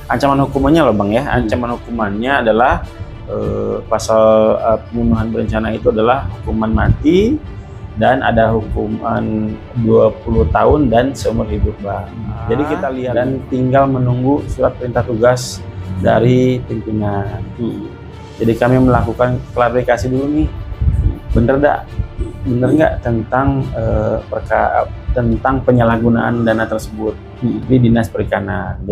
ancaman hukumannya loh Bang ya. Ancaman hukumannya adalah pasal pembunuhan berencana itu adalah hukuman mati dan ada hukuman 20 tahun dan seumur hidup Bang. Jadi kita lihat dan tinggal menunggu surat perintah tugas dari pimpinan. Jadi kami melakukan klarifikasi dulu nih, bener nggak tentang tentang penyalahgunaan dana tersebut di Dinas Perikanan.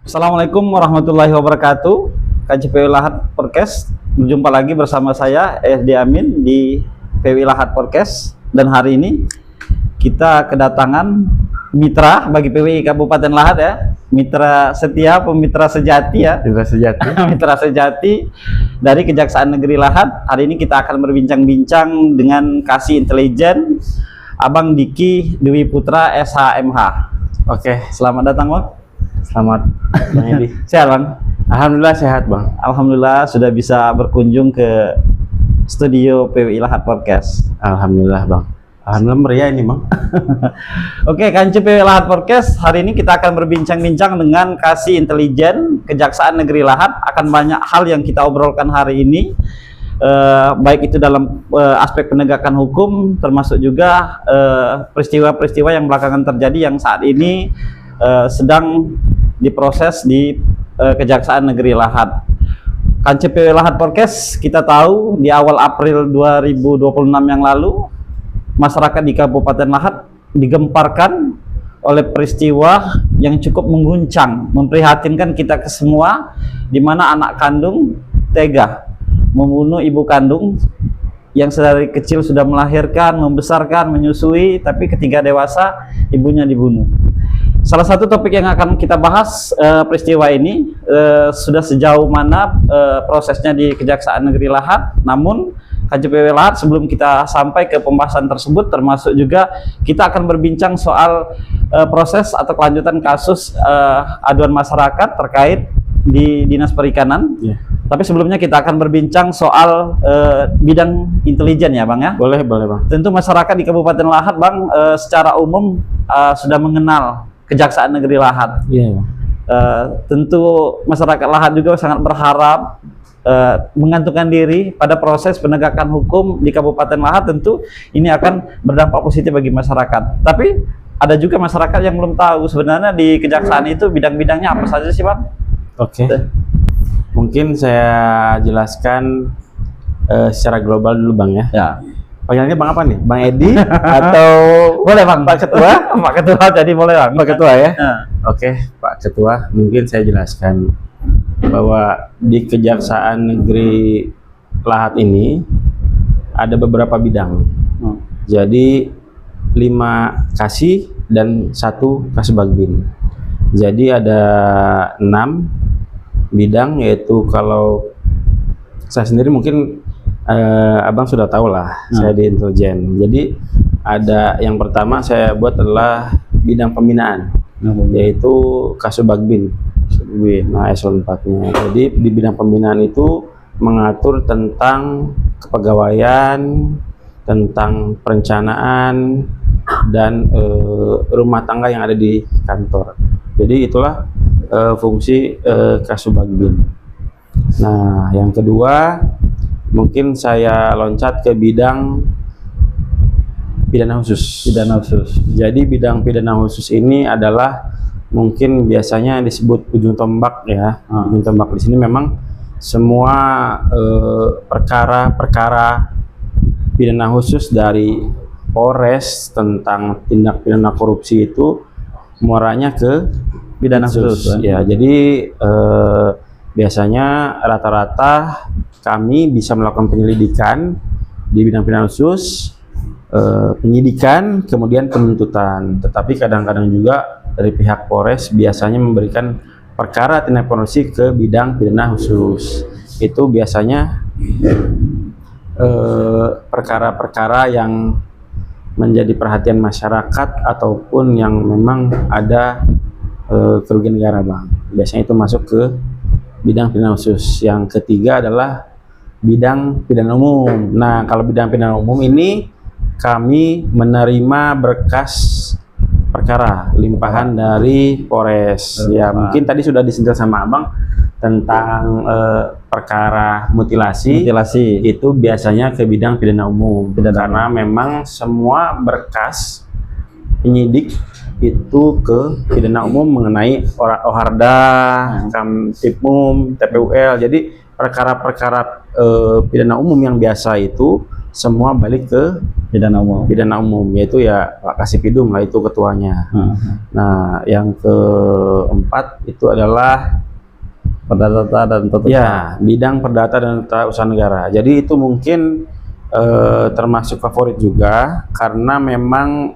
Assalamualaikum warahmatullahi wabarakatuh. KJPW Lahat Podcast, berjumpa lagi bersama saya SD Amin di PW Lahat Podcast. Dan hari ini kita kedatangan mitra bagi PWI Kabupaten Lahat ya, mitra setia, pemitra sejati ya, mitra sejati, mitra sejati dari Kejaksaan Negeri Lahat. Hari ini kita akan berbincang-bincang dengan Kasih Intelijen Abang Diki Dwi Putra SHMH. Oke, selamat datang Bang. Selamat Bang Edi. Sehat Bang? Alhamdulillah sehat Bang. Alhamdulillah sudah bisa berkunjung ke studio PWI Lahat Podcast. Alhamdulillah Bang. Alhamdulillah meriah ini Bang. Oke, Kanci PWI Lahat Podcast, hari ini kita akan berbincang-bincang dengan Kasih Intelijen Kejaksaan Negeri Lahat. Akan banyak hal yang kita obrolkan hari ini, baik itu dalam aspek penegakan hukum, termasuk juga peristiwa-peristiwa yang belakangan terjadi yang saat ini sedang diproses di Kejaksaan Negeri Lahat. Kanci PWI Lahat Podcast, kita tahu di awal April 2026 yang lalu, masyarakat di Kabupaten Lahat digemparkan oleh peristiwa yang cukup mengguncang, memprihatinkan kita ke semua, di mana anak kandung tega membunuh ibu kandung yang sedari kecil sudah melahirkan, membesarkan, menyusui, tapi ketika dewasa ibunya dibunuh. Salah satu topik yang akan kita bahas peristiwa ini sudah sejauh mana prosesnya di Kejaksaan Negeri Lahat. Namun KJPW Lahat, sebelum kita sampai ke pembahasan tersebut, termasuk juga kita akan berbincang soal proses atau kelanjutan kasus aduan masyarakat terkait di Dinas Perikanan. Tapi sebelumnya kita akan berbincang soal bidang intelijen ya Bang ya. Boleh Bang. Tentu masyarakat di Kabupaten Lahat Bang secara umum sudah mengenal Kejaksaan Negeri Lahat. Tentu masyarakat Lahat juga sangat berharap menggantungkan diri pada proses penegakan hukum di Kabupaten Lahat. Tentu ini akan berdampak positif bagi masyarakat. Tapi ada juga masyarakat yang belum tahu sebenarnya di kejaksaan itu bidang-bidangnya apa saja sih Bang? Oke. Mungkin saya jelaskan secara global dulu Bang ya. Panggilnya Bang apa nih? Bang Edi atau boleh Bang, Pak Ketua? Pak Ketua jadi boleh Bang. Pak Ketua ya? Oke, Pak Ketua, mungkin saya jelaskan bahwa di Kejaksaan Negeri Lahat ini ada beberapa bidang. Jadi 5 kasih dan 1 kasubagbin. Jadi ada 6 bidang, yaitu kalau saya sendiri mungkin Abang sudah tahu lah, saya di intelijen. Jadi ada yang pertama saya buat adalah bidang pembinaan, yaitu kasubagbin. Nah, eselon 4-nya. Jadi di bidang pembinaan itu mengatur tentang kepegawaian, tentang perencanaan dan rumah tangga yang ada di kantor. Jadi itulah fungsi kasubagbin. Nah, yang kedua mungkin saya loncat ke bidang pidana khusus. Jadi bidang pidana khusus ini adalah mungkin biasanya disebut ujung tombak ya. Ujung tombak di sini memang semua perkara-perkara pidana khusus dari Polres tentang tindak pidana korupsi itu muaranya ke pidana khusus. Ya, jadi biasanya rata-rata kami bisa melakukan penyelidikan di bidang pidana khusus, penyidikan, kemudian penuntutan. Tetapi kadang-kadang juga dari pihak Polres biasanya memberikan perkara tindak korupsi ke bidang pidana khusus. Itu biasanya perkara-perkara yang menjadi perhatian masyarakat ataupun yang memang ada kerugian negara Bang. Biasanya itu masuk ke bidang pidana khusus. Yang ketiga adalah bidang pidana umum. Nah, kalau bidang pidana umum ini kami menerima berkas perkara limpahan dari Polres. Ya, mungkin tadi sudah disentil sama Abang tentang perkara mutilasi. Itu biasanya ke bidang pidana umum. Karena memang semua berkas penyidik itu ke pidana umum mengenai Oharda, Kamtipum, TPUL. Jadi perkara-perkara pidana umum yang biasa itu semua balik ke pidana umum, yaitu ya Pak Kasipidum lah, itu ketuanya. Nah, yang keempat itu adalah perdata dan tata ya, bidang perdata dan tata usaha negara. Jadi itu mungkin termasuk favorit juga, karena memang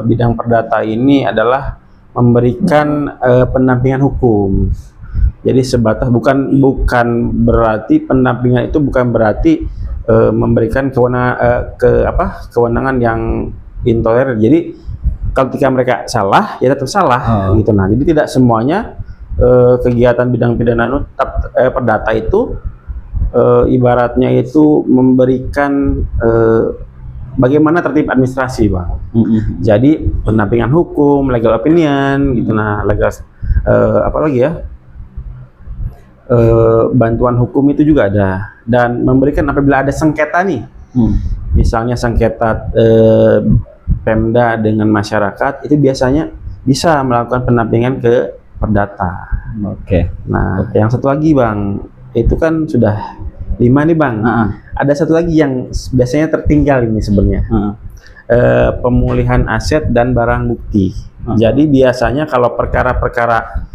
bidang perdata ini adalah memberikan pendampingan hukum. Jadi sebatas bukan berarti pendampingan itu bukan berarti memberikan kewenangan yang intoleran. Jadi ketika mereka salah ya tetap salah gitu. Nah, jadi tidak semuanya kegiatan bidang pidana perdata itu ibaratnya itu memberikan bagaimana tertib administrasi, Bang. Jadi pendampingan hukum, legal opinion gitu. Nah, apalagi ya, bantuan hukum itu juga ada, dan memberikan apabila ada sengketa nih, misalnya sengketa Pemda dengan masyarakat, itu biasanya bisa melakukan pendampingan ke perdata. Nah, yang satu lagi, Bang, itu kan sudah 5 nih, Bang. Ada satu lagi yang biasanya tertinggal ini sebenarnya, pemulihan aset dan barang bukti. Jadi biasanya kalau perkara-perkara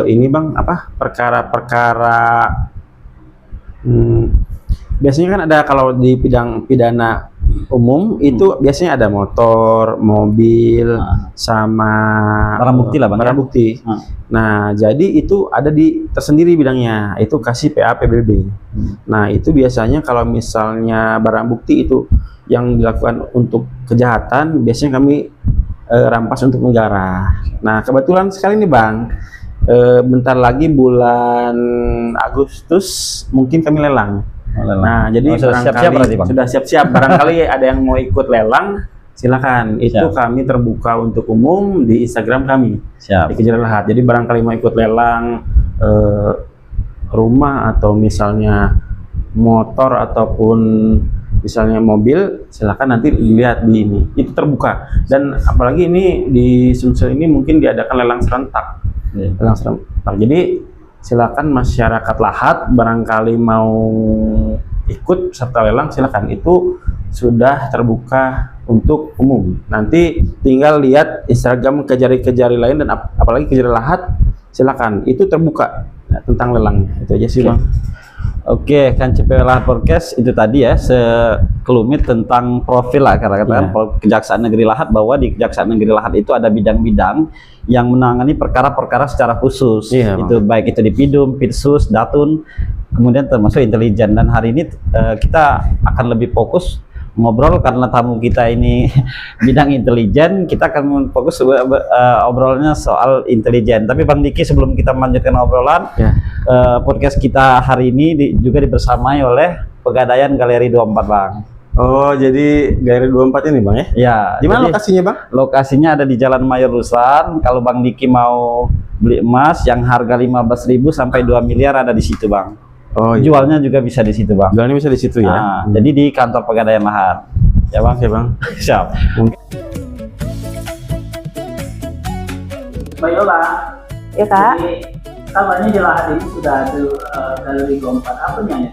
ini, Bang, perkara-perkara biasanya kan ada, kalau di bidang pidana umum itu biasanya ada motor, mobil, sama barang bukti lah, Bang. Barang bukti. Nah, jadi itu ada tersendiri bidangnya, itu kasih PA PBB. Nah, itu biasanya kalau misalnya barang bukti itu yang dilakukan untuk kejahatan, biasanya kami rampas untuk negara. Nah, kebetulan sekali nih, Bang, bentar lagi bulan Agustus mungkin kami lelang. Nah, jadi sudah siap-siap barangkali ada yang mau ikut lelang, silakan. Itu kami terbuka untuk umum di Instagram kami, di Kejar Lahat. Jadi barangkali mau ikut lelang rumah atau misalnya motor ataupun misalnya mobil, silakan nanti dilihat di ini. Itu terbuka. Dan apalagi ini di Sumsel ini mungkin diadakan lelang serentak. Lelang serentak. Jadi silakan masyarakat Lahat barangkali mau ikut serta lelang, silakan. Itu sudah terbuka untuk umum. Nanti tinggal lihat Instagram Kejari-Kejari lain, dan apalagi Kejari Lahat, silakan. Itu terbuka tentang lelangnya. Itu aja sih, Bang. Oke, kan CPW Lahat Podcast itu tadi ya, sekelumit tentang profil lah, karena katakan Kejaksaan Negeri Lahat, bahwa di Kejaksaan Negeri Lahat itu ada bidang-bidang yang menangani perkara-perkara secara khusus. Itu baik itu di Pidum, Pitsus, Datun, kemudian termasuk intelijen. Dan hari ini kita akan lebih fokus ngobrol karena tamu kita ini bidang intelijen. Kita akan fokus obrolnya soal intelijen. Tapi Bang Diki, sebelum kita melanjutkan obrolan, podcast kita hari ini juga dibersamai oleh Pegadaian Galeri 24, Bang. Oh, jadi Galeri 24 ini, Bang, ya? Ya. Di mana lokasinya, Bang? Lokasinya ada di Jalan Mayor Rusan. Kalau Bang Diki mau beli emas yang harga 15.000 sampai 2 miliar ada di situ, Bang. Oh, iya. Jualnya juga bisa di situ, Bang. Jualnya bisa di situ ya. Jadi di kantor Pegadaian Lahat. Ya, Bang. Ya, Bang. Siap. Mbak Yola. Ya, Kak. Jadi kabarnya di Lahat ini sudah ada Galeri 24, apa nih?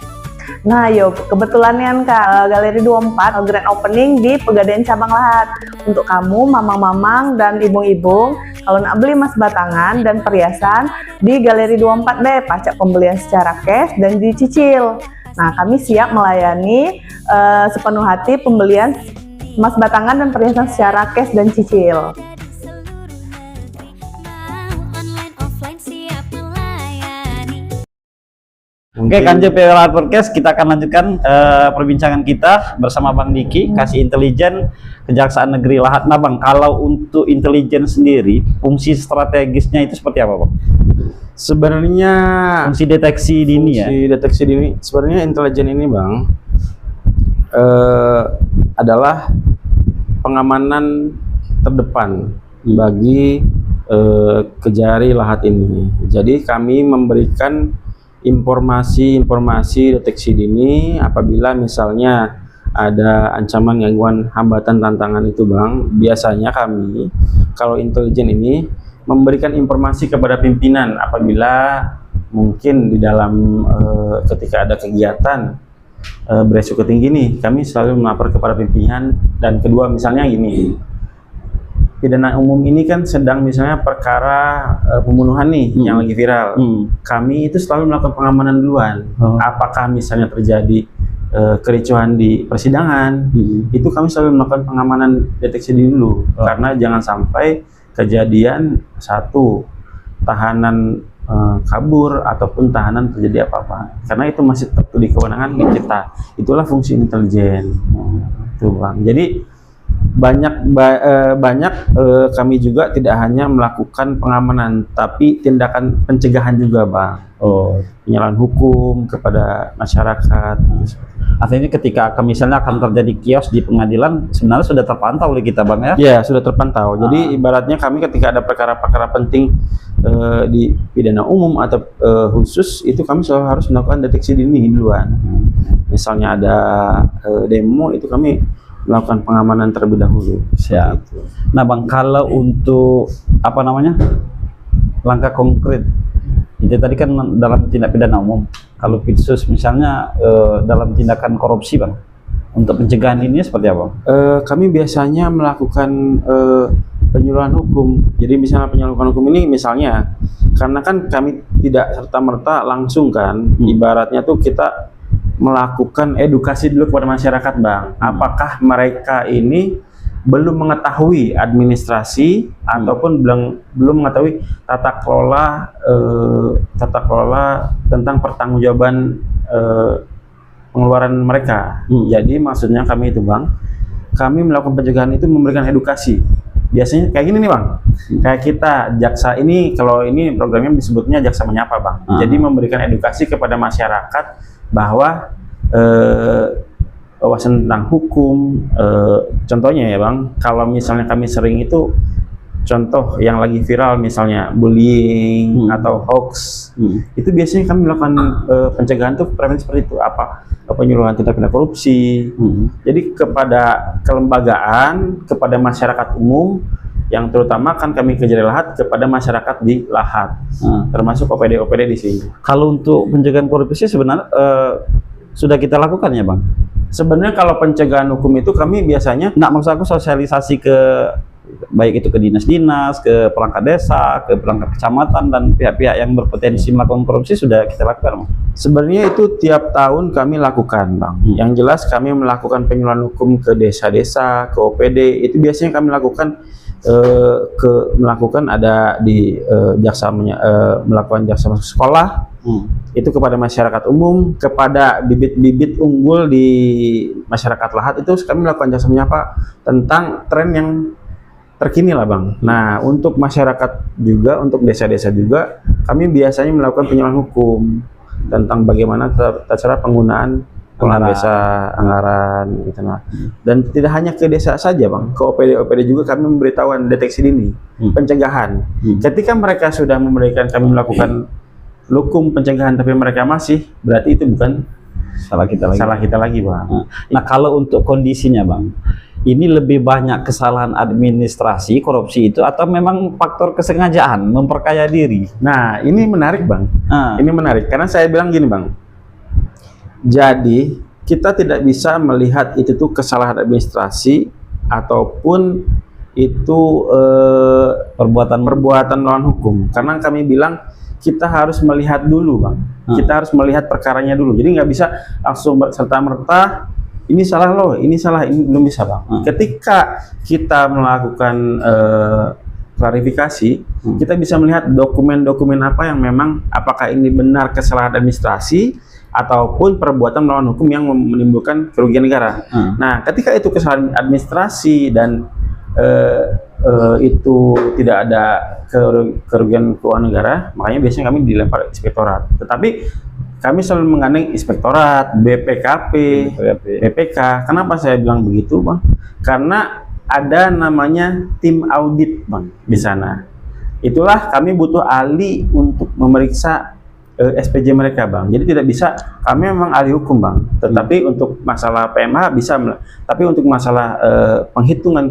Nah, kebetulan kan, Kak, Galeri 24 grand opening di Pegadaian Cabang Lahat. Untuk kamu, mamang-mamang dan ibung-ibung, kalau nak beli emas batangan dan perhiasan di Galeri 24 deh, pacak pembelian secara cash dan dicicil. Nah, kami siap melayani sepenuh hati pembelian emas batangan dan perhiasan secara cash dan cicil. Oke, kan CPW Lahat Podcast, kita akan lanjutkan perbincangan kita bersama Bang Diki, Kasih Intelijen Kejaksaan Negeri Lahat. Nah, Bang, kalau untuk intelijen sendiri, fungsi strategisnya itu seperti apa, Bang? Sebenarnya fungsi deteksi dini ya. Fungsi deteksi dini sebenarnya intelijen ini, Bang, adalah pengamanan terdepan bagi Kejari Lahat ini. Jadi kami memberikan informasi deteksi dini apabila misalnya ada ancaman, gangguan, hambatan, tantangan itu Bang. Biasanya kami kalau intelijen ini memberikan informasi kepada pimpinan apabila mungkin di dalam ketika ada kegiatan beresiko tinggi nih, kami selalu melapor kepada pimpinan. Dan kedua, misalnya gini, pidana umum ini kan sedang misalnya perkara pembunuhan nih yang lagi viral. Kami itu selalu melakukan pengamanan duluan. Apakah misalnya terjadi kericuhan di persidangan, itu kami selalu melakukan pengamanan deteksi dulu. Karena jangan sampai kejadian satu tahanan kabur ataupun tahanan terjadi apa-apa, karena itu masih di kewenangan kita. Itulah fungsi intelijen. Tuh Bang. Jadi banyak kami juga tidak hanya melakukan pengamanan, tapi tindakan pencegahan juga Bang. Penyalahan hukum kepada masyarakat. Artinya ketika misalnya akan terjadi kios di pengadilan, sebenarnya sudah terpantau oleh kita Bang ya? Ya, sudah terpantau. Jadi ibaratnya kami ketika ada perkara-perkara penting di pidana umum atau khusus, itu kami selalu harus melakukan deteksi dini duluan. Misalnya ada demo, itu kami melakukan pengamanan terlebih dahulu. Siap. Nah Bang, kalau untuk apa namanya langkah konkret, itu tadi kan dalam tindak pidana umum. Kalau khusus misalnya dalam tindakan korupsi Bang, untuk pencegahan ini seperti apa? Kami biasanya melakukan penyuluhan hukum. Jadi misalnya penyuluhan hukum ini misalnya, karena kan kami tidak serta-merta langsung kan, ibaratnya tuh kita melakukan edukasi dulu kepada masyarakat Bang. Apakah mereka ini belum mengetahui administrasi ataupun belum mengetahui tata kelola tentang pertanggungjawaban pengeluaran mereka. Jadi maksudnya kami itu Bang, kami melakukan pencegahan itu memberikan edukasi. Biasanya kayak gini nih Bang, kayak kita jaksa ini, kalau ini programnya disebutnya jaksa menyapa Bang. Jadi memberikan edukasi kepada masyarakat bahwa wawasan tentang hukum, contohnya ya Bang, kalau misalnya kami sering itu contoh yang lagi viral misalnya bullying atau hoax, itu biasanya kami melakukan pencegahan tuh preventif seperti itu, penyuluhan tindak pidana korupsi. Jadi kepada kelembagaan, kepada masyarakat umum, yang terutama kan kami Kejari Lahat kepada masyarakat di Lahat, termasuk OPD di sini. Kalau untuk pencegahan korupsi sebenarnya sudah kita lakukan ya Bang? Sebenarnya kalau pencegahan hukum itu kami biasanya, maksud aku sosialisasi ke baik itu ke dinas-dinas, ke perangkat desa, ke perangkat kecamatan, dan pihak-pihak yang berpotensi melakukan korupsi sudah kita lakukan Bang? Sebenarnya itu tiap tahun kami lakukan Bang. Yang jelas kami melakukan penyuluhan hukum ke desa-desa, ke OPD, itu biasanya kami lakukan melakukan ada di melakukan jaksa masuk sekolah, itu kepada masyarakat umum, kepada bibit-bibit unggul di masyarakat Lahat, itu kami melakukan jaksa menyapa tentang tren yang terkini lah Bang. Nah untuk masyarakat juga, untuk desa-desa juga, kami biasanya melakukan penyuluhan hukum tentang bagaimana cara penggunaan desa, anggaran gitu. Dan tidak hanya ke desa saja Bang, ke OPD juga kami memberitahuan deteksi dini, pencegahan. Ketika mereka sudah memberikan, kami melakukan hukum pencegahan tapi mereka masih, berarti itu bukan salah kita lagi Bang. Nah kalau untuk kondisinya Bang, ini lebih banyak kesalahan administrasi korupsi itu atau memang faktor kesengajaan memperkaya diri? Nah ini menarik Bang. Ini menarik karena saya bilang gini Bang, jadi kita tidak bisa melihat itu tuh kesalahan administrasi ataupun itu perbuatan melawan hukum, karena kami bilang kita harus melihat dulu Bang. Kita harus melihat perkaranya dulu. Jadi nggak bisa langsung serta-merta ini salah loh, ini salah, ini belum bisa Bang. Ketika kita melakukan klarifikasi, kita bisa melihat dokumen-dokumen apa yang memang, apakah ini benar kesalahan administrasi ataupun perbuatan melawan hukum yang menimbulkan kerugian negara. Nah, ketika itu kesalahan administrasi dan itu tidak ada kerugian keuangan negara, makanya biasanya kami dilempar inspektorat. Tetapi kami selalu menggandeng inspektorat, BPKP, BPK. Kenapa saya bilang begitu, Bang? Karena ada namanya tim audit, Bang, di sana. Itulah kami butuh ahli untuk memeriksa SPJ mereka, Bang. Jadi tidak bisa, kami memang ahli hukum, Bang. Tetapi untuk masalah PMH bisa, tapi untuk masalah penghitungan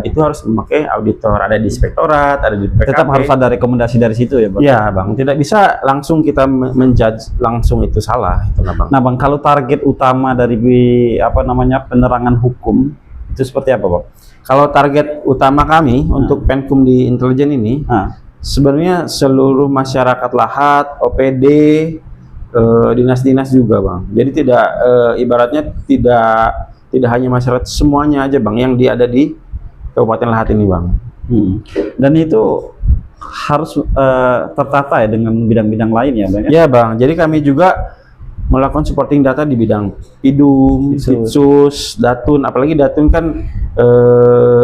itu harus memakai auditor. Ada di inspektorat, ada di PKP. Tetap harus ada rekomendasi dari situ ya, Bang? Ya, Bang. Tidak bisa langsung kita menjudge langsung itu salah, itu, Bang. Nah, Bang, kalau target utama dari penerangan hukum itu seperti apa, Bang? Kalau target utama kami untuk Penkum di intelijen ini, sebenarnya seluruh masyarakat lahat, OPD, dinas-dinas juga, Bang. Jadi tidak ibaratnya tidak hanya masyarakat, semuanya aja, Bang, yang ada di Kabupaten Lahat ini, Bang. Dan itu harus tertata ya dengan bidang-bidang lain ya, Bang? Ya, Bang. Jadi kami juga melakukan supporting data di bidang PIDUM, Ditsus, Datun. Apalagi Datun kan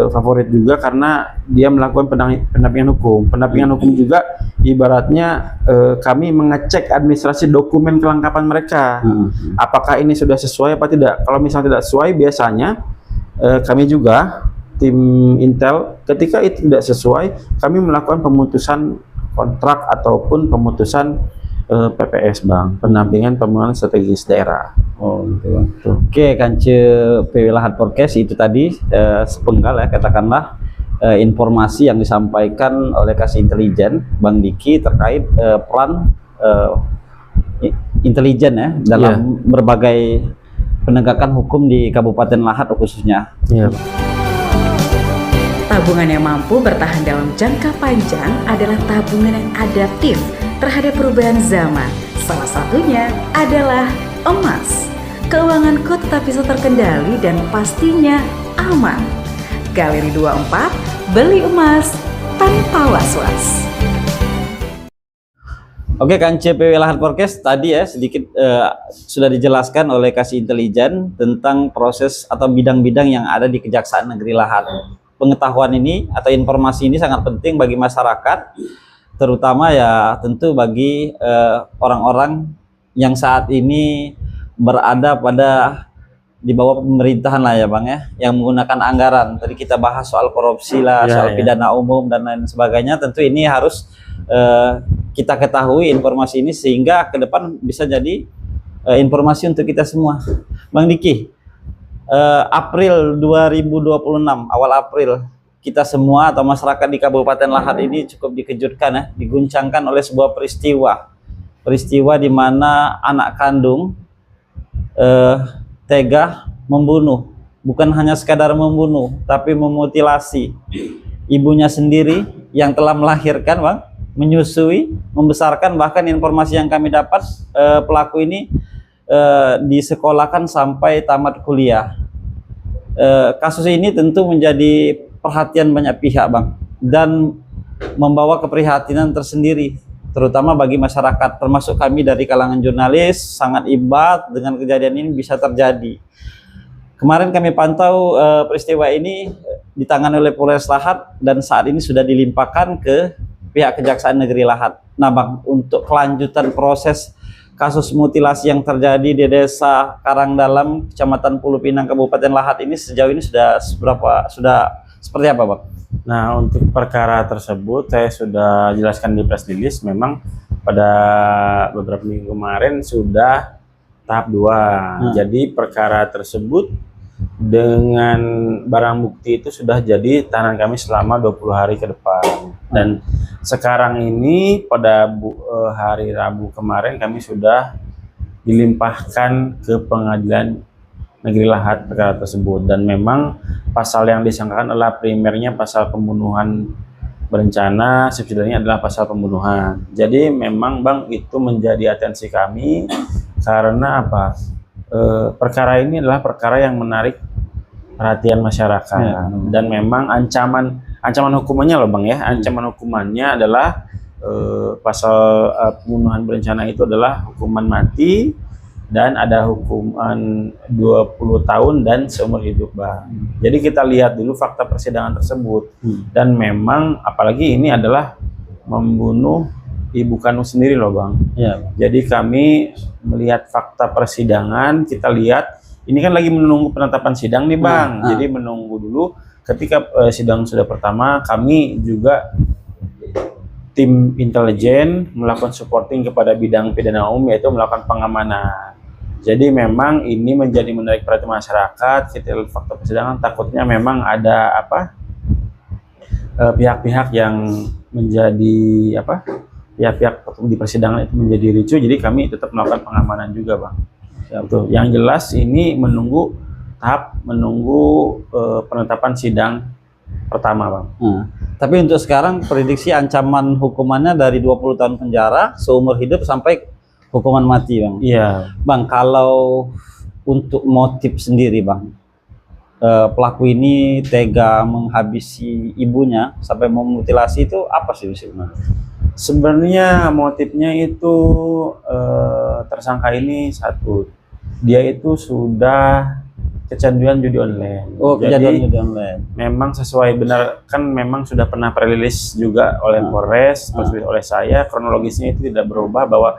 favorit juga karena dia melakukan pendampingan hukum. Pendampingan hukum juga ibaratnya kami mengecek administrasi dokumen kelengkapan mereka. Apakah ini sudah sesuai apa tidak? Kalau misalnya tidak sesuai, biasanya kami juga tim Intel ketika itu tidak sesuai, kami melakukan pemutusan kontrak ataupun pemutusan PPS, Bang, pendampingan pembangunan strategis daerah. Oh, gitu, Bang. Oke, Kance PW Lahat Podcast itu tadi sepenggal ya, katakanlah informasi yang disampaikan oleh Kasih Intelijen Bang Diki terkait peran intelijen ya dalam berbagai penegakan hukum di Kabupaten Lahat khususnya. Tabungan yang mampu bertahan dalam jangka panjang adalah tabungan yang adaptif terhadap perubahan zaman. Salah satunya adalah emas. Keuanganku tetap bisa terkendali dan pastinya aman. Galeri 24, beli emas tanpa was-was. Oke, Kance PW Lahat Podcast tadi ya sedikit sudah dijelaskan oleh Kasih Intelijen tentang proses atau bidang-bidang yang ada di Kejaksaan Negeri Lahat. Pengetahuan ini atau informasi ini sangat penting bagi masyarakat, terutama ya tentu bagi orang-orang yang saat ini berada di bawah pemerintahan lah ya, Bang ya, yang menggunakan anggaran. Tadi kita bahas soal korupsi lah, soal pidana umum dan lain sebagainya. Tentu ini harus kita ketahui informasi ini sehingga ke depan bisa jadi informasi untuk kita semua. Bang Diki, April 2026, awal April, kita semua atau masyarakat di Kabupaten Lahat ini cukup dikejutkan ya, diguncangkan oleh sebuah peristiwa di mana anak kandung tega membunuh, bukan hanya sekadar membunuh, tapi memutilasi ibunya sendiri yang telah melahirkan, Bang, menyusui, membesarkan. Bahkan informasi yang kami dapat, pelaku ini disekolahkan sampai tamat kuliah. Kasus ini tentu menjadi perhatian banyak pihak, Bang, dan membawa keprihatinan tersendiri, terutama bagi masyarakat, termasuk kami dari kalangan jurnalis. Sangat iba dengan kejadian ini bisa terjadi. Kemarin kami pantau peristiwa ini ditangani oleh Polres Lahat dan saat ini sudah dilimpahkan ke pihak Kejaksaan Negeri Lahat. Nah, Bang, untuk kelanjutan proses kasus mutilasi yang terjadi di Desa Karangdalam, Kecamatan Pulau Pinang, Kabupaten Lahat ini sejauh ini sudah seperti apa, Bang? Nah, untuk perkara tersebut saya sudah jelaskan di press release. Memang pada beberapa minggu kemarin sudah tahap 2. Jadi perkara tersebut dengan barang bukti itu sudah jadi tahanan kami selama 20 hari ke depan. Dan sekarang ini pada hari Rabu kemarin kami sudah dilimpahkan ke Pengadilan Negeri Lahat perkara tersebut. Dan memang pasal yang disangkakan adalah primernya pasal pembunuhan berencana, subsidiarnya adalah pasal pembunuhan. Jadi memang, Bang, itu menjadi atensi kami karena apa? Perkara ini adalah perkara yang menarik perhatian masyarakat, dan memang ancaman hukumannya loh, Bang ya, ancaman hukumannya adalah pasal pembunuhan berencana itu adalah hukuman mati dan ada hukuman 20 tahun dan seumur hidup, Bang. Jadi kita lihat dulu fakta persidangan tersebut, dan memang apalagi ini adalah membunuh ibu kandung sendiri loh Bang. Iya. Jadi kami melihat fakta persidangan, kita lihat ini kan lagi menunggu penetapan sidang nih Bang. Jadi menunggu dulu ketika sidang sudah pertama, kami juga tim intelijen melakukan supporting kepada bidang pidana umum, yaitu melakukan pengamanan. Jadi memang ini menjadi menarik perhatian masyarakat. Kita lihat fakta persidangan, takutnya memang ada pihak-pihak yang menjadi pihak-pihak di persidangan itu menjadi ricuh. Jadi kami tetap melakukan pengamanan juga Bang. Betul. Yang jelas ini menunggu penetapan sidang pertama Bang. Tapi untuk sekarang prediksi ancaman hukumannya dari 20 tahun penjara seumur hidup sampai hukuman mati Bang. Iya. Bang, kalau untuk motif sendiri Bang, pelaku ini tega menghabisi ibunya sampai memutilasi itu apa sih sebenarnya? Sebenarnya motifnya itu tersangka ini dia itu sudah kecanduan judi online. Oh, jadi kecanduan judi online. memang sesuai benar, kan memang sudah pernah perilis juga oleh Polres, terus oleh saya, kronologisnya itu tidak berubah bahwa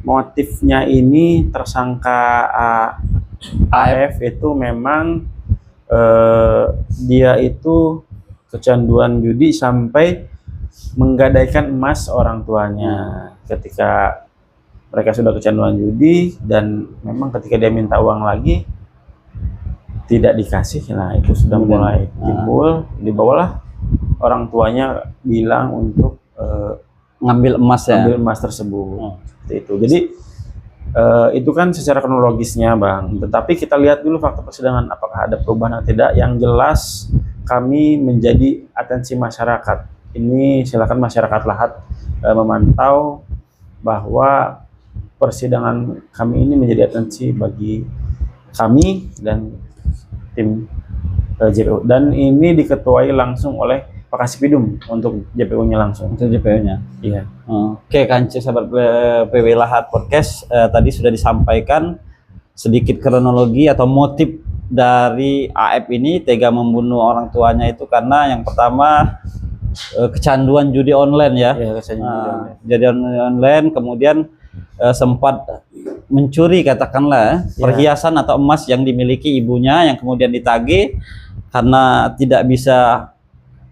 motifnya ini tersangka AF itu memang dia itu kecanduan judi sampai menggadaikan emas orang tuanya ketika mereka sudah kecanduan judi, dan memang ketika dia minta uang lagi tidak dikasih. Nah itu sudah mulai timbul, dibawalah orang tuanya bilang untuk ngambil emas ya, ambil emas tersebut. Seperti itu. Jadi itu kan secara kronologisnya Bang, tetapi kita lihat dulu fakta persidangan apakah ada perubahan atau tidak. Yang jelas kami menjadi atensi masyarakat. Ini silakan masyarakat Lahat memantau bahwa persidangan kami ini menjadi atensi bagi kami dan tim JPU, dan ini diketuai langsung oleh Pak Kasipidum untuk JPU-nya langsung. untuk JPU-nya. Iya. Oke, Kanci sahabat PW Lahat Podcast, tadi sudah disampaikan sedikit kronologi atau motif dari AF ini tega membunuh orang tuanya itu karena yang pertama kecanduan judi online ya. Iya, kecanduan Jadi online, kemudian sempat mencuri katakanlah perhiasan atau emas yang dimiliki ibunya yang kemudian ditagih, karena tidak bisa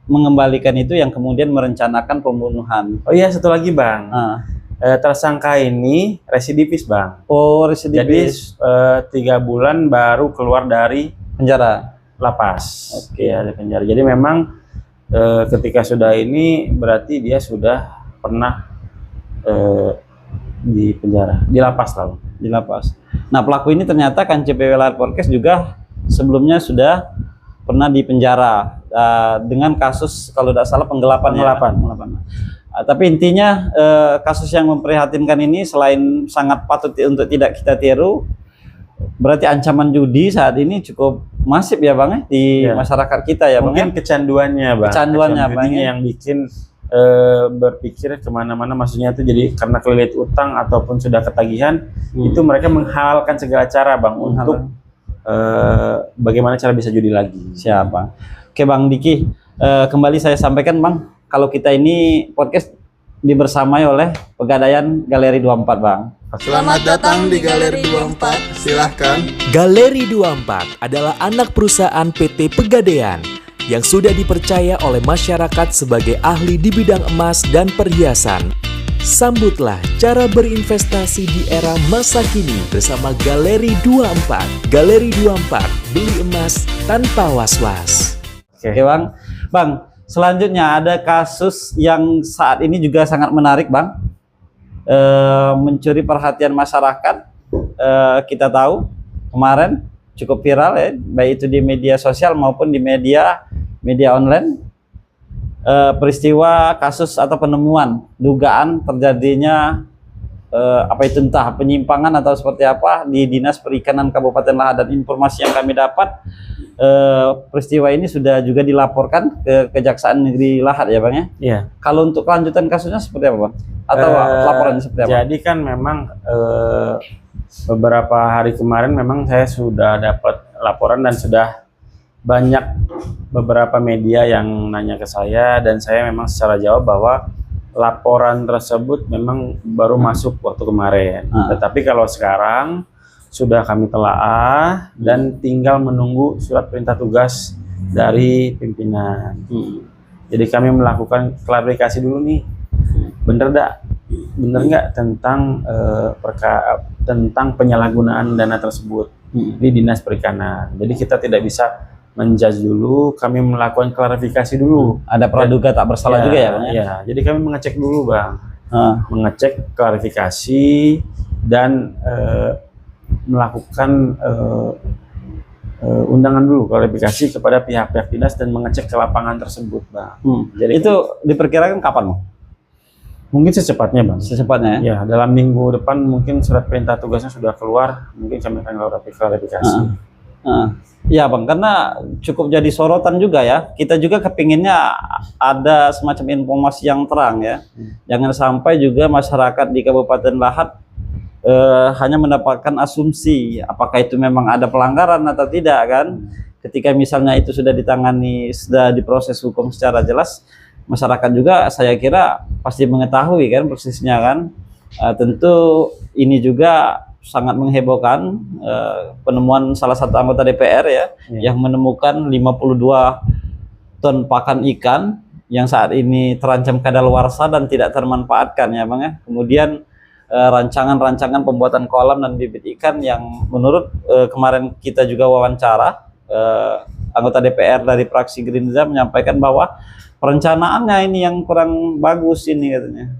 mengembalikan itu yang kemudian merencanakan pembunuhan. Oh iya, satu lagi Bang. Tersangka ini residivis Bang. Oh, Jadi residivis. 3 bulan baru keluar dari Penjara. lapas. Oke, dari penjara. Jadi memang ketika sudah ini berarti dia sudah pernah di penjara, di lapas lalu. Di lapas. Nah, pelaku ini ternyata kan CPW Lahat Podcast juga sebelumnya sudah pernah di penjara dengan kasus kalau tidak salah penggelapan. Tapi intinya kasus yang memprihatinkan ini selain sangat patut untuk tidak kita tiru, berarti ancaman judi saat ini cukup masif ya Bang di masyarakat kita ya Bang. Mungkin kecanduannya Bang. Kecanduannya Bang yang bikin berpikir kemana-mana, maksudnya itu jadi karena kelilit utang ataupun sudah ketagihan, itu mereka menghalalkan segala cara Bang untuk bagaimana cara bisa judi lagi. Siapa? Oke Bang Diki, kembali saya sampaikan Bang, kalau kita ini podcast dibersamai oleh Pegadaian Galeri 24 Bang. Selamat datang di Galeri 24, silahkan. Galeri 24 adalah anak perusahaan PT Pegadaian yang sudah dipercaya oleh masyarakat sebagai ahli di bidang emas dan perhiasan. Sambutlah cara berinvestasi di era masa kini bersama Galeri 24. Galeri 24, beli emas tanpa was-was. Oke Bang. Bang, selanjutnya ada kasus yang saat ini juga sangat menarik Bang. Mencuri perhatian masyarakat. Kita tahu kemarin cukup viral ya, baik itu di media sosial maupun di media online, peristiwa kasus atau penemuan dugaan terjadinya apa itu entah penyimpangan atau seperti apa di Dinas Perikanan Kabupaten Lahat, dan informasi yang kami dapat peristiwa ini sudah juga dilaporkan ke Kejaksaan Negeri Lahat ya Bang ya. Iya. Kalau untuk kelanjutan kasusnya seperti apa Bang? Atau laporannya seperti apa? Jadi kan memang beberapa hari kemarin memang saya sudah dapat laporan dan sudah banyak beberapa media yang nanya ke saya, dan saya memang secara jawab bahwa laporan tersebut memang baru masuk waktu kemarin. Tetapi kalau sekarang sudah kami telaah dan tinggal menunggu surat perintah tugas dari pimpinan. Jadi kami melakukan klarifikasi dulu nih, bener nggak tentang tentang penyalahgunaan dana tersebut di Dinas Perikanan. Jadi kita tidak bisa menjudge dulu, kami melakukan klarifikasi dulu. Ada praduga tak bersalah juga ya, Bang? Ya, jadi kami mengecek dulu, Bang. Mengecek klarifikasi dan melakukan undangan dulu klarifikasi kepada pihak-pihak dinas dan mengecek ke lapangan tersebut, Bang. Jadi itu diperkirakan kapan, Bang? Mungkin secepatnya, Bang. Secepatnya ya? Ya, dalam minggu depan mungkin surat perintah tugasnya sudah keluar, mungkin kami akan klarifikasi. Ya, Bang, karena cukup jadi sorotan juga ya. Kita juga kepinginnya ada semacam informasi yang terang ya. Jangan sampai juga masyarakat di Kabupaten Lahat hanya mendapatkan asumsi apakah itu memang ada pelanggaran atau tidak kan. Ketika misalnya itu sudah ditangani, sudah diproses hukum secara jelas, masyarakat juga saya kira pasti mengetahui kan persisnya kan. Tentu ini juga sangat menghebohkan penemuan salah satu anggota DPR ya, yang menemukan 52 ton pakan ikan yang saat ini terancam kadaluarsa dan tidak termanfaatkan ya, Bang ya. Kemudian rancangan-rancangan pembuatan kolam dan bibit ikan yang menurut kemarin kita juga wawancara anggota DPR dari fraksi Gerindra menyampaikan bahwa perencanaannya ini yang kurang bagus ini katanya.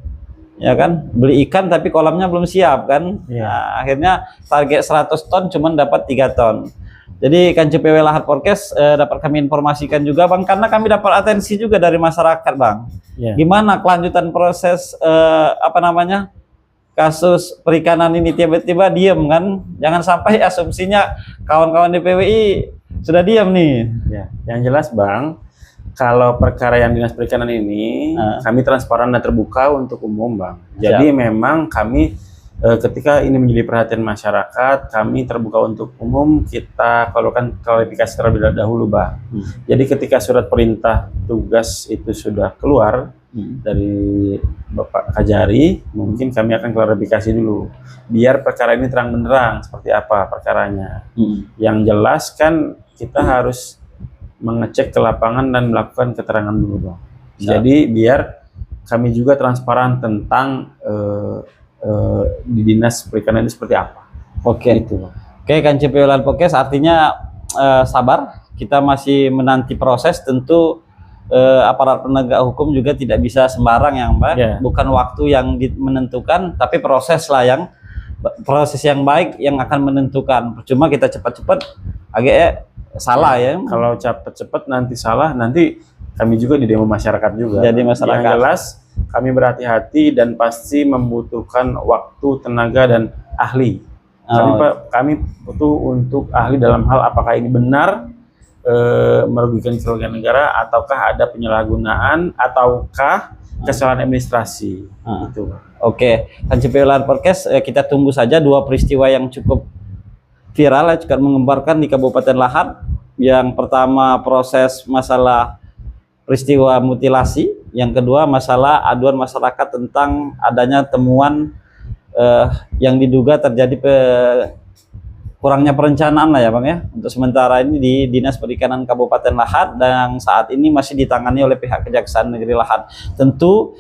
Ya kan, beli ikan tapi kolamnya belum siap kan. Nah, akhirnya target 100 ton cuman dapat 3 ton. Jadi kan CPW Lahat Podcast dapat kami informasikan juga, Bang, karena kami dapat atensi juga dari masyarakat, Bang. Gimana kelanjutan proses kasus perikanan ini tiba-tiba diem kan? Jangan sampai asumsinya kawan-kawan DPWI sudah diam nih. Ya, yang jelas, Bang, kalau perkara yang Dinas Perikanan ini kami transparan dan terbuka untuk umum, Bang. Jadi memang kami ketika ini menjadi perhatian masyarakat, kami terbuka untuk umum, kita lakukan klarifikasi terlebih dahulu, Bang. Jadi ketika surat perintah tugas itu sudah keluar dari Bapak Kajari, mungkin kami akan klarifikasi dulu biar perkara ini terang benderang seperti apa perkaranya. Yang jelas kan kita harus mengecek ke lapangan dan melakukan keterangan dulu, Bang. Jadi biar kami juga transparan tentang di Dinas Perikanan ini seperti apa. Oke. Itu, Bang. Oke, kan CPW Lahat Podcast artinya sabar, kita masih menanti proses. Tentu aparat penegak hukum juga tidak bisa sembarang ya, Mbak. Bukan waktu yang menentukan, tapi proses lah proses yang baik yang akan menentukan. Cuma kita cepat-cepat agak salah ya. Kalau cepet-cepet nanti salah, nanti kami juga di demo masyarakat juga. Jadi masyarakat. Yang jelas kami berhati-hati dan pasti membutuhkan waktu, tenaga dan ahli. Kami butuh untuk ahli dalam hal apakah ini benar merugikan kerugian negara, ataukah ada penyalahgunaan, ataukah kesalahan administrasi. Itu. Oke, kan CPW Lahat Podcast kita tunggu saja dua peristiwa yang cukup viral ya, juga mengembarkan di Kabupaten Lahat. Yang pertama proses masalah peristiwa mutilasi, yang kedua masalah aduan masyarakat tentang adanya temuan yang diduga terjadi kurangnya perencanaan lah ya, Bang ya. Untuk sementara ini di Dinas Perikanan Kabupaten Lahat dan saat ini masih ditangani oleh pihak Kejaksaan Negeri Lahat. Tentu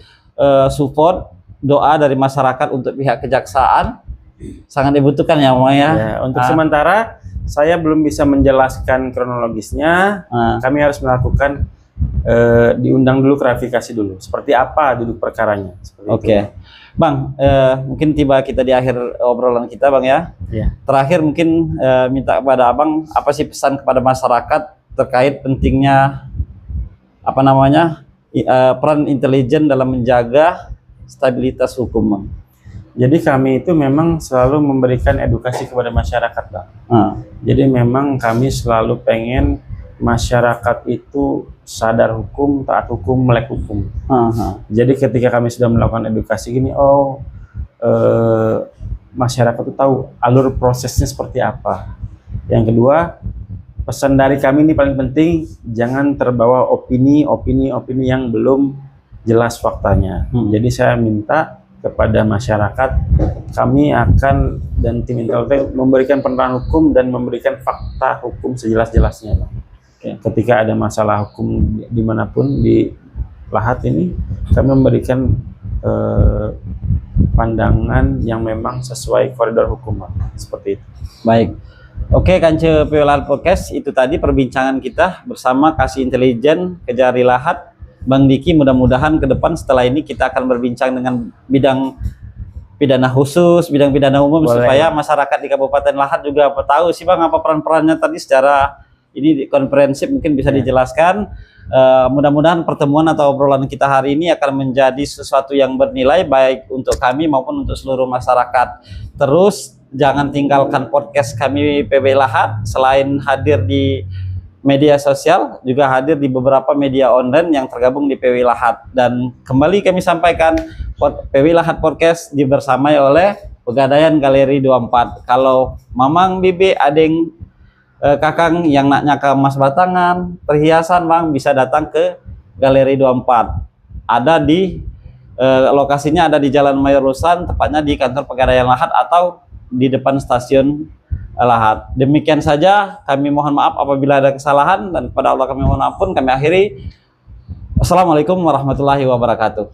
support doa dari masyarakat untuk pihak Kejaksaan sangat dibutuhkan ya, Bang ya. Untuk sementara saya belum bisa menjelaskan kronologisnya. Kami harus melakukan diundang dulu klarifikasi dulu. Seperti apa duduk perkaranya. Oke. Bang, mungkin tiba kita di akhir obrolan kita, Bang ya. Terakhir mungkin minta kepada Abang apa sih pesan kepada masyarakat terkait pentingnya peran intelijen dalam menjaga stabilitas hukum, Bang. Jadi kami itu memang selalu memberikan edukasi kepada masyarakat, Bang. Jadi memang kami selalu pengen masyarakat itu sadar hukum, taat hukum, melek hukum. Jadi ketika kami sudah melakukan edukasi gini, masyarakat itu tahu alur prosesnya seperti apa. Yang kedua, pesan dari kami ini paling penting, jangan terbawa opini yang belum jelas faktanya. Jadi saya minta kepada masyarakat, kami akan dan tim Inteltek memberikan penerangan hukum dan memberikan fakta hukum sejelas-jelasnya, Bang. Ketika ada masalah hukum dimanapun di Lahat ini, kami memberikan pandangan yang memang sesuai koridor hukum, Bang. Seperti itu. Baik. Oke, Kance PW Lahat Podcast, itu tadi perbincangan kita bersama Kasih Intelijen Kejari Lahat. Bang Diki, mudah-mudahan ke depan setelah ini kita akan berbincang dengan bidang pidana khusus, bidang pidana umum. Boleh. Supaya masyarakat di Kabupaten Lahat juga tahu sih Bang apa peran-perannya tadi secara ini komprehensif mungkin bisa dijelaskan. Mudah-mudahan pertemuan atau obrolan kita hari ini akan menjadi sesuatu yang bernilai baik untuk kami maupun untuk seluruh masyarakat. Terus jangan tinggalkan podcast kami PW Lahat, selain hadir di media sosial, juga hadir di beberapa media online yang tergabung di PW Lahat. Dan kembali kami sampaikan, PW Lahat Podcast dibersamai oleh Pegadaian Galeri 24. Kalau Mamang, Bibi, Adeng, Kakang yang naknya ke emas batangan, perhiasan, Bang, bisa datang ke Galeri 24. Ada di lokasinya ada di Jalan Mayor Lusan, tepatnya di kantor Pegadaian Lahat atau di depan stasiun Lahat. Demikian saja, kami mohon maaf apabila ada kesalahan dan kepada Allah kami mohon ampun. Kami akhiri. Wassalamualaikum warahmatullahi wabarakatuh.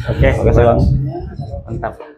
Oke, Bang. Mantap.